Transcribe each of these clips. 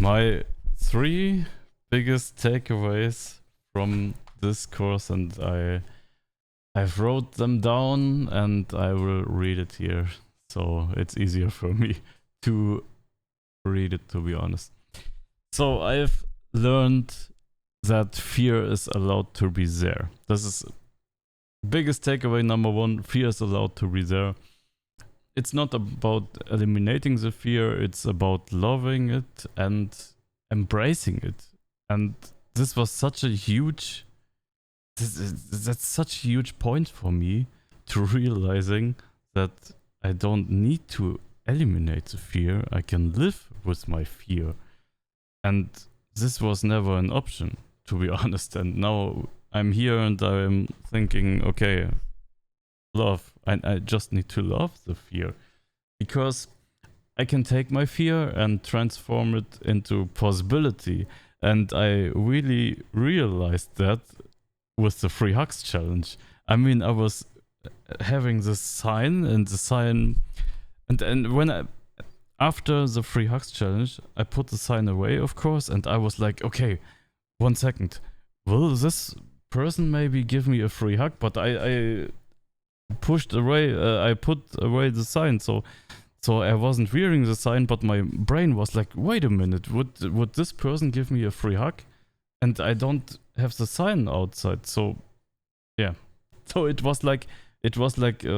My three biggest takeaways from this course, and I've wrote them down and I will read it here, so it's easier for me to read it, to be honest. So I've learned that fear is allowed to be there. This is biggest takeaway number one. Fear is allowed to be there. It's not about eliminating the fear, it's about loving it and embracing it. And this was such a huge that's such a huge point for me, to realizing that I don't need to eliminate the fear. I can live with my fear. And this was never an option, to be honest. And now I'm here and I'm thinking, okay, love. I just need to love the fear, because I can take my fear and transform it into possibility. And I really realized that with the free hugs challenge. I mean, I was having this sign, and the sign, and when I, after the free hugs challenge, I put the sign away, of course, and I was like, okay, 1 second, will this person maybe give me a free hug? But I pushed away, I put away the sign, so I wasn't wearing the sign, but my brain was like, wait a minute, would this person give me a free hug? And I don't have the sign outside, so yeah. So it was like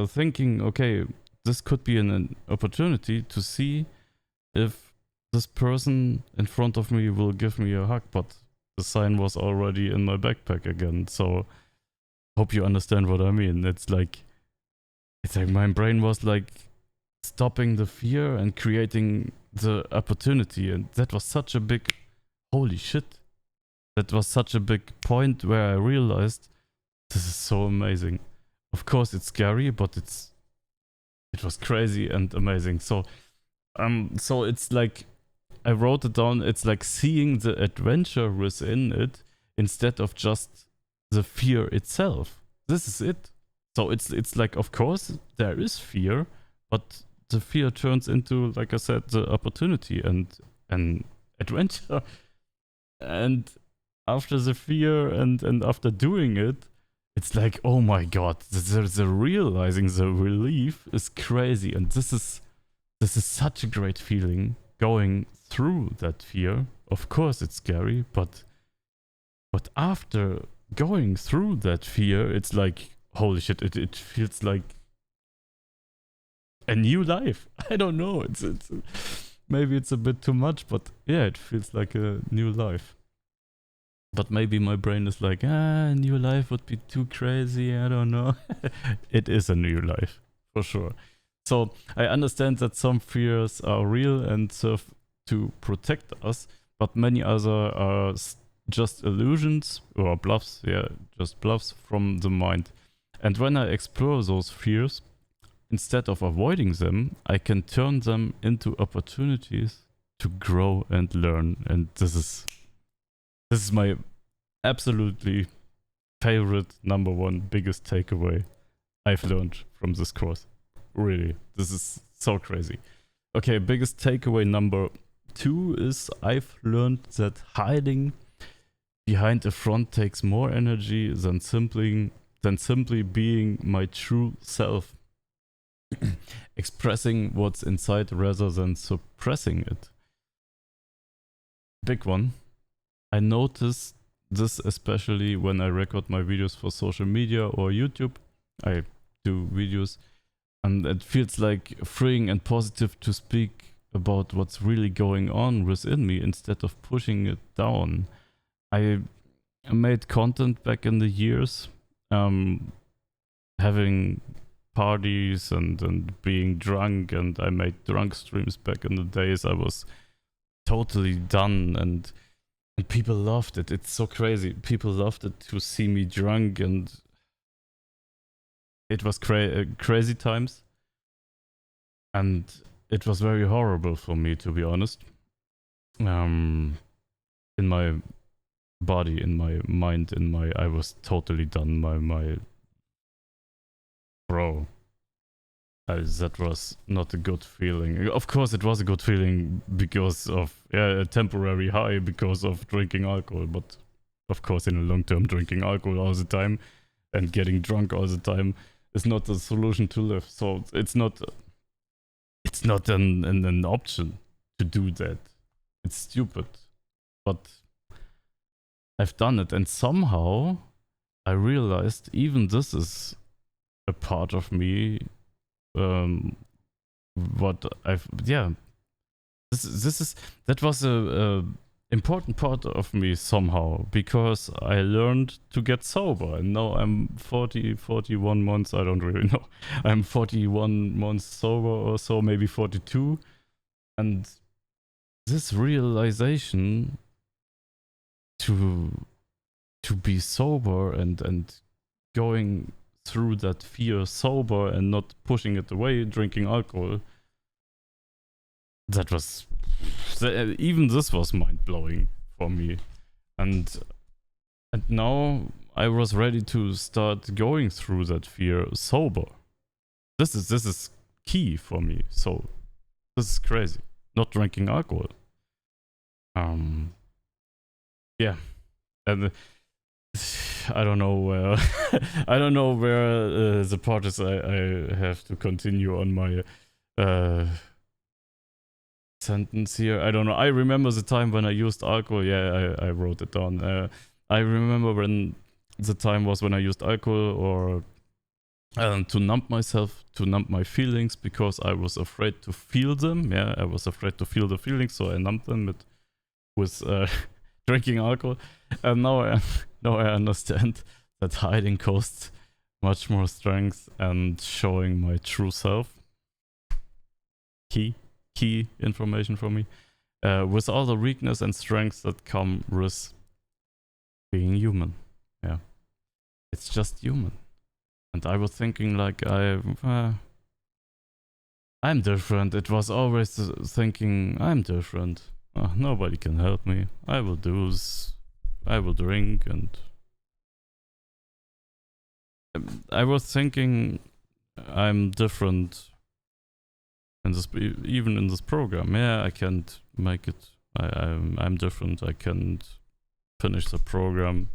thinking, okay, this could be an opportunity to see if this person in front of me will give me a hug, but the sign was already in my backpack again. So hope you understand what I mean. It's like my brain was like stopping the fear and creating the opportunity, and that was such a big, holy shit. That was such a big point where I realized this is so amazing. Of course it's scary, but it was crazy and amazing. So it's like, I wrote it down, it's like seeing the adventure within it instead of just the fear itself. This is it. So it's like, of course there is fear, but the fear turns into, like I said, the opportunity and an adventure. And after the fear and after doing it, it's like, oh my god, the realizing, the relief is crazy. And this is such a great feeling, going through that fear. Of course it's scary, but after going through that fear, it's like, holy shit, it feels like a new life. I don't know, it's maybe it's a bit too much, but yeah, it feels like a new life. But maybe my brain is like, new life would be too crazy, I don't know. It is a new life, for sure. So I understand that some fears are real and serve to protect us, but many other are just illusions or bluffs, yeah, just bluffs from the mind. And when I explore those fears, instead of avoiding them, I can turn them into opportunities to grow and learn. And this is my absolutely favorite, number one, biggest takeaway I've learned from this course. Really, this is so crazy. Okay, biggest takeaway number two is, I've learned that hiding behind a front takes more energy than simply being my true self. Expressing what's inside rather than suppressing it. Big one. I noticed this especially when I record my videos for social media or YouTube. I do videos, and it feels like freeing and positive to speak about what's really going on within me instead of pushing it down. I made content back in the years, having parties and being drunk, and I made drunk streams back in the days. I was totally done, and people loved it. It's so crazy. People loved it to see me drunk, and it was crazy times. And it was very horrible for me, to be honest. In my body, in my mind, I was totally done. My bro. That was not a good feeling. Of course, it was a good feeling because of a temporary high because of drinking alcohol, but of course, in the long term, drinking alcohol all the time and getting drunk all the time is not the solution to live. So it's not an option to do that. It's stupid, but I've done it, and somehow I realized even this is a part of me. What I've this is that was a important part of me somehow, because I learned to get sober, and now I'm 41 months, I don't really know. I'm 41 months sober or so, maybe 42, and this realization to be sober and going through that fear sober and not pushing it away, drinking alcohol, that was even this was mind-blowing for me. And now I was ready to start going through that fear sober. This is key for me. So this is crazy. Not drinking alcohol. Yeah. And I don't know where I don't know where the part is. I have to continue on my sentence here. I don't know. I remember the time when I used alcohol. Yeah, I wrote it down. I remember when the time was when I used alcohol or to numb myself, to numb my feelings, because I was afraid to feel them. Yeah, I was afraid to feel the feelings, so I numbed them with drinking alcohol. And now I understand that hiding costs much more strength and showing my true self. Key information for me. With all the weakness and strengths that come with being human. Yeah. It's just human. And I was thinking like I'm different. It was always thinking I'm different. Nobody can help me. I will do this. I will drink, and I was thinking I'm different in this, even in this program. Yeah, I can't make it. I'm different. I can't finish the program.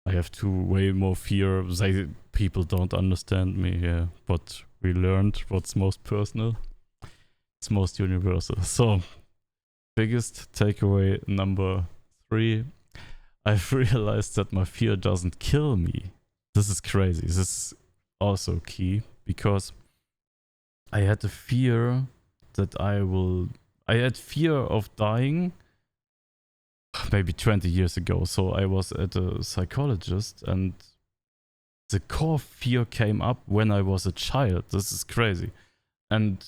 I have way more fear. People don't understand me. Yeah, but we learned what's most personal. It's most universal. So, biggest takeaway number 3. I've realized that my fear doesn't kill me. This is crazy. This is also key, because I had the fear that I had fear of dying maybe 20 years ago. So I was at a psychologist, and the core fear came up when I was a child. This is crazy. And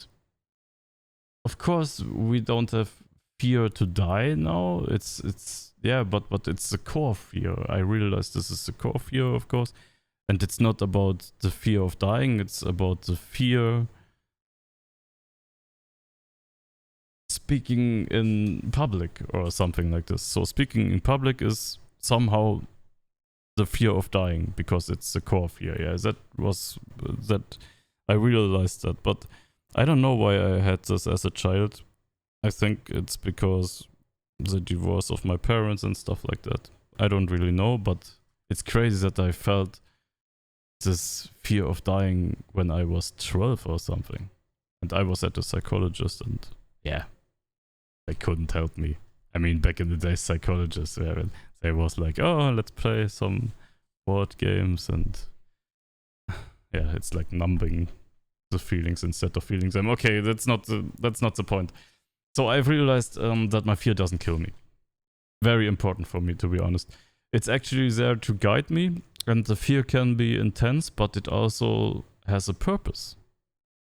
of course, we don't have fear to die now. It's yeah, but it's the core fear. I realized this is the core fear, of course. And it's not about the fear of dying, it's about the fear speaking in public or something like this. So speaking in public is somehow the fear of dying, because it's the core fear. Yeah, that I realized that, but I don't know why I had this as a child. I think it's because the divorce of my parents and stuff like that. I don't really know, but it's crazy that I felt this fear of dying when I was 12 or something. And I was at a psychologist, and yeah, they couldn't help me. I mean, back in the day, psychologists, they was like, oh, let's play some board games, and yeah, it's like numbing the feelings instead of feelings. I'm okay, that's not the point. So I've realized that my fear doesn't kill me. Very important for me, to be honest. It's actually there to guide me, and the fear can be intense, but it also has a purpose.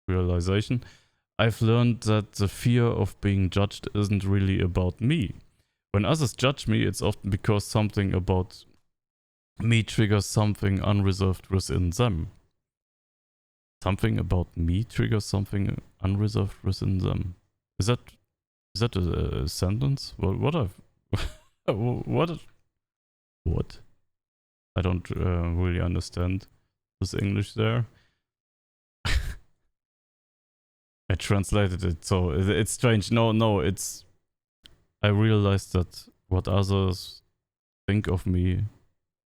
Realization. I've learned that the fear of being judged isn't really about me. When others judge me, it's often because something about me triggers something unresolved within them. Something about me triggers something unresolved within them. Is that a sentence? What? I don't really understand this English there. I translated it, so it's strange. No, it's... I realized that what others think of me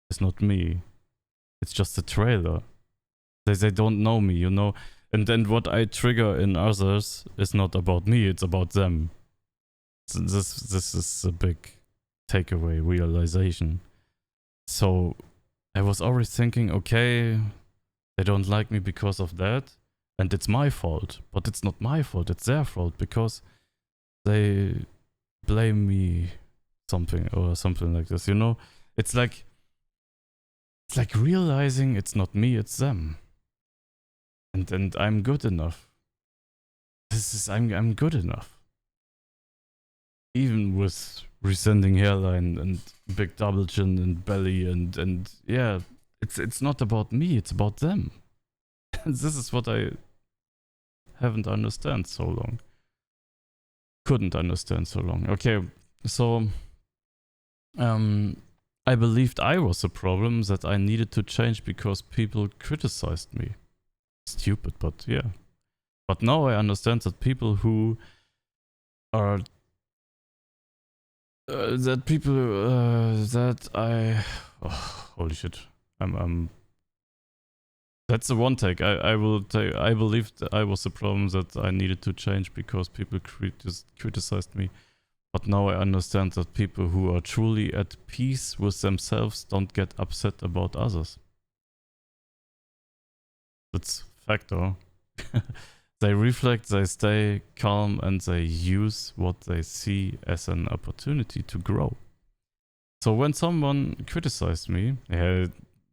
is not me. It's just a trailer. They don't know me, you know? And then what I trigger in others is not about me, it's about them. So this is a big takeaway, realization. So I was always thinking, okay, they don't like me because of that, and it's my fault. But it's not my fault, it's their fault, because they blame me something like this, you know? It's like realizing it's not me, it's them. And I'm good enough. I'm good enough. Even with rescinding hairline and big double chin and belly and yeah, it's not about me, it's about them. And this is what I haven't understand so long. Couldn't understand so long. Okay, so I believed I was the problem, that I needed to change because people criticized me. Stupid, but yeah. But now I understand that people who are that I... Oh, holy shit. I'm that's the one take. I will take. I believed I was the problem, that I needed to change because people criticized me. But now I understand that people who are truly at peace with themselves don't get upset about others. That's factor. They reflect, they stay calm, and they use what they see as an opportunity to grow. So when someone criticized me, yeah,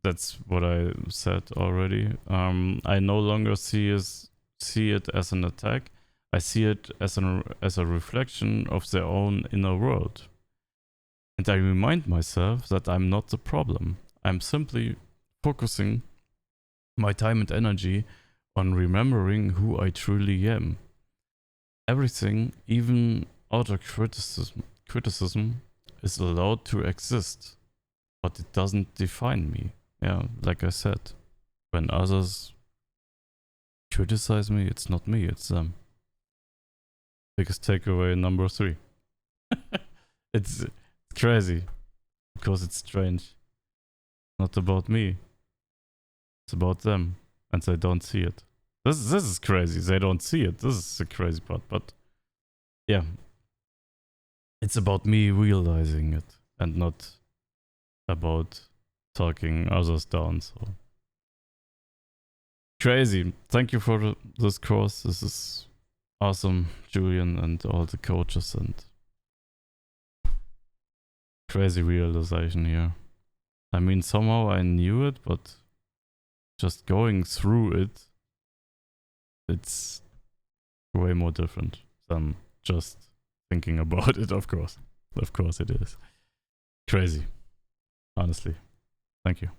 that's what I said already. I no longer see it as an attack. I see it as a reflection of their own inner world. And I remind myself that I'm not the problem. I'm simply focusing my time and energy on remembering who I truly am. Everything, even outer criticism is allowed to exist, but it doesn't define me. Yeah, like I said, when others criticize me, it's not me, it's them. Biggest takeaway number 3. It's crazy, because it's strange. Not about me, it's about them, and they don't see it. This is crazy. They don't see it. This is the crazy part. But yeah, it's about me realizing it and not about talking others down. So crazy. Thank you for this course. This is awesome, Julian, and all the coaches, and crazy realization here. I mean, somehow I knew it, but just going through it, it's way more different than just thinking about it, of course. Of course it is. Crazy. Honestly. Thank you.